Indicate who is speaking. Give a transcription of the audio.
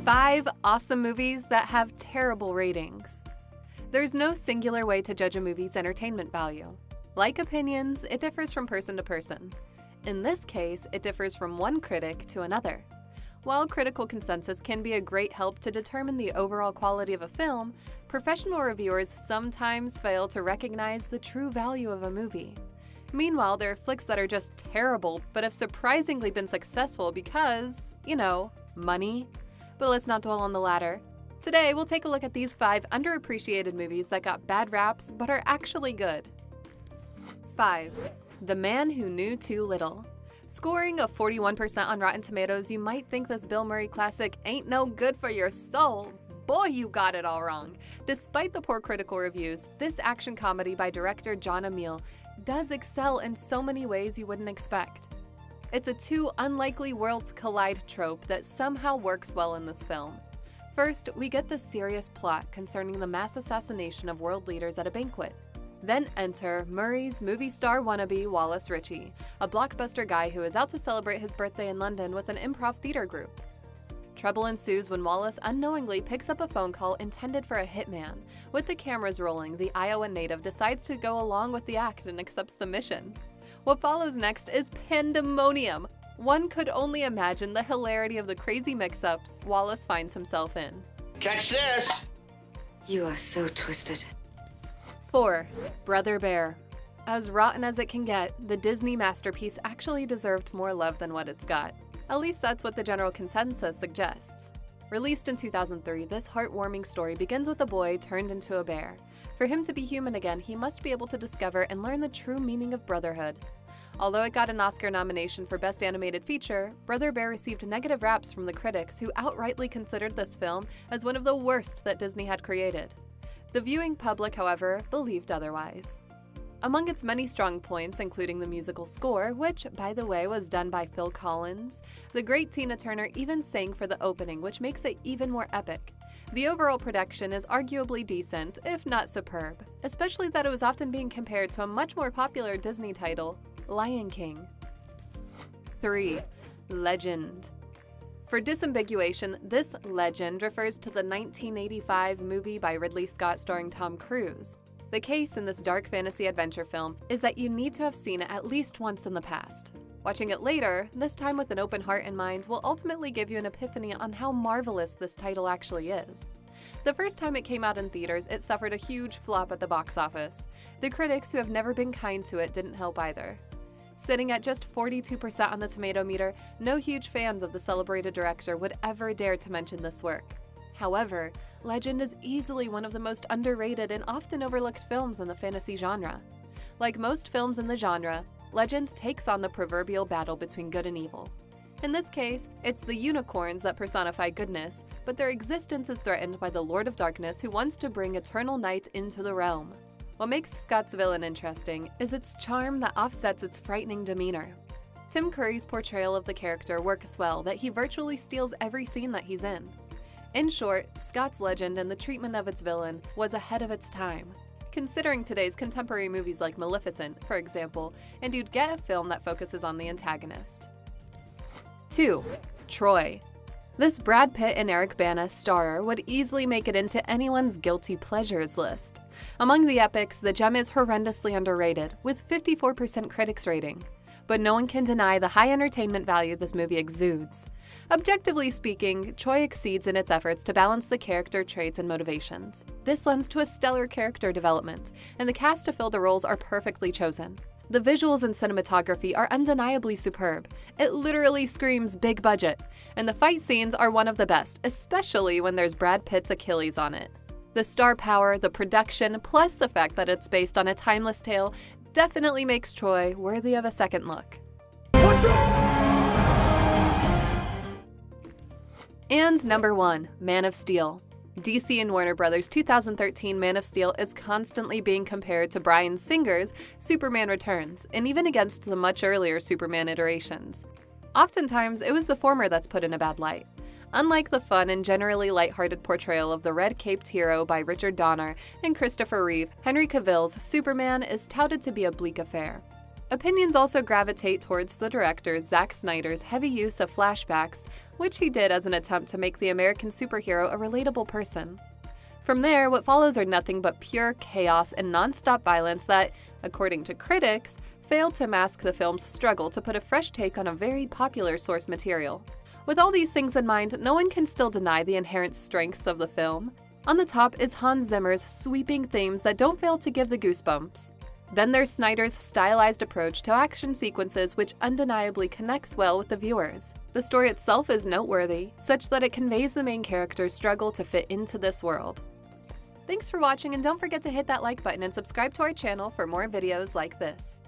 Speaker 1: 5 awesome movies that have terrible ratings. There's no singular way to judge a movie's entertainment value. Like opinions, it differs from person to person. In this case, it differs from one critic to another. While critical consensus can be a great help to determine the overall quality of a film, professional reviewers sometimes fail to recognize the true value of a movie. Meanwhile, there are flicks that are just terrible but have surprisingly been successful because, money. But let's not dwell on the latter. Today, we'll take a look at these 5 underappreciated movies that got bad raps but are actually good. 5. The Man Who Knew Too Little. Scoring a 41% on Rotten Tomatoes, you might think this Bill Murray classic ain't no good for your soul. Boy, you got it all wrong. Despite the poor critical reviews, this action comedy by director John Amiel does excel in so many ways you wouldn't expect. It's a 2 unlikely worlds collide trope that somehow works well in this film. First, we get the serious plot concerning the mass assassination of world leaders at a banquet. Then enter Murray's movie star wannabe Wallace Ritchie, a blockbuster guy who is out to celebrate his birthday in London with an improv theater group. Trouble ensues when Wallace unknowingly picks up a phone call intended for a hitman. With the cameras rolling, the Iowa native decides to go along with the act and accepts the mission. What follows next is pandemonium. One could only imagine the hilarity of the crazy mix-ups Wallace finds himself in.
Speaker 2: Catch this!
Speaker 3: You are so twisted.
Speaker 1: 4. Brother Bear. As rotten as it can get, the Disney masterpiece actually deserved more love than what it's got. At least that's what the general consensus suggests. Released in 2003, this heartwarming story begins with a boy turned into a bear. For him to be human again, he must be able to discover and learn the true meaning of brotherhood. Although it got an Oscar nomination for Best Animated Feature, Brother Bear received negative raps from the critics who outrightly considered this film as one of the worst that Disney had created. The viewing public, however, believed otherwise. Among its many strong points, including the musical score, which, by the way, was done by Phil Collins, the great Tina Turner even sang for the opening, which makes it even more epic. The overall production is arguably decent, if not superb, especially that it was often being compared to a much more popular Disney title, Lion King. 3. Legend. For disambiguation, this legend refers to the 1985 movie by Ridley Scott starring Tom Cruise. The case in this dark fantasy adventure film is that you need to have seen it at least once in the past. Watching it later, this time with an open heart and mind, will ultimately give you an epiphany on how marvelous this title actually is. The first time it came out in theaters, it suffered a huge flop at the box office. The critics, who have never been kind to it, didn't help either. Sitting at just 42% on the tomato meter, no huge fans of the celebrated director would ever dare to mention this work. However, Legend is easily one of the most underrated and often overlooked films in the fantasy genre. Like most films in the genre, Legend takes on the proverbial battle between good and evil. In this case, it's the unicorns that personify goodness, but their existence is threatened by the Lord of Darkness who wants to bring eternal night into the realm. What makes Scott's villain interesting is its charm that offsets its frightening demeanor. Tim Curry's portrayal of the character works well, that he virtually steals every scene that he's in. In short, Scott's Legend and the treatment of its villain was ahead of its time. Considering today's contemporary movies like Maleficent, for example, and you'd get a film that focuses on the antagonist. 2. Troy. This Brad Pitt and Eric Bana starrer would easily make it into anyone's guilty pleasures list. Among the epics, the gem is horrendously underrated, with 54% critics rating. But no one can deny the high entertainment value this movie exudes. Objectively speaking, Troy exceeds in its efforts to balance the character traits and motivations. This lends to a stellar character development, and the cast to fill the roles are perfectly chosen. The visuals and cinematography are undeniably superb. It literally screams big budget, and the fight scenes are one of the best, especially when there's Brad Pitt's Achilles on it. The star power, the production, plus the fact that it's based on a timeless tale definitely makes Troy worthy of a second look. And number 1, Man of Steel. DC and Warner Bros.' 2013 Man of Steel is constantly being compared to Bryan Singer's Superman Returns, and even against the much earlier Superman iterations. Oftentimes, it was the former that's put in a bad light. Unlike the fun and generally lighthearted portrayal of the red-caped hero by Richard Donner and Christopher Reeve, Henry Cavill's Superman is touted to be a bleak affair. Opinions also gravitate towards the director Zack Snyder's heavy use of flashbacks, which he did as an attempt to make the American superhero a relatable person. From there, what follows are nothing but pure chaos and non-stop violence that, according to critics, failed to mask the film's struggle to put a fresh take on a very popular source material. With all these things in mind, no one can still deny the inherent strengths of the film. On the top is Hans Zimmer's sweeping themes that don't fail to give the goosebumps. Then there's Snyder's stylized approach to action sequences, which undeniably connects well with the viewers. The story itself is noteworthy, such that it conveys the main character's struggle to fit into this world. Thanks for watching, and don't forget to hit that like button and subscribe to our channel for more videos like this.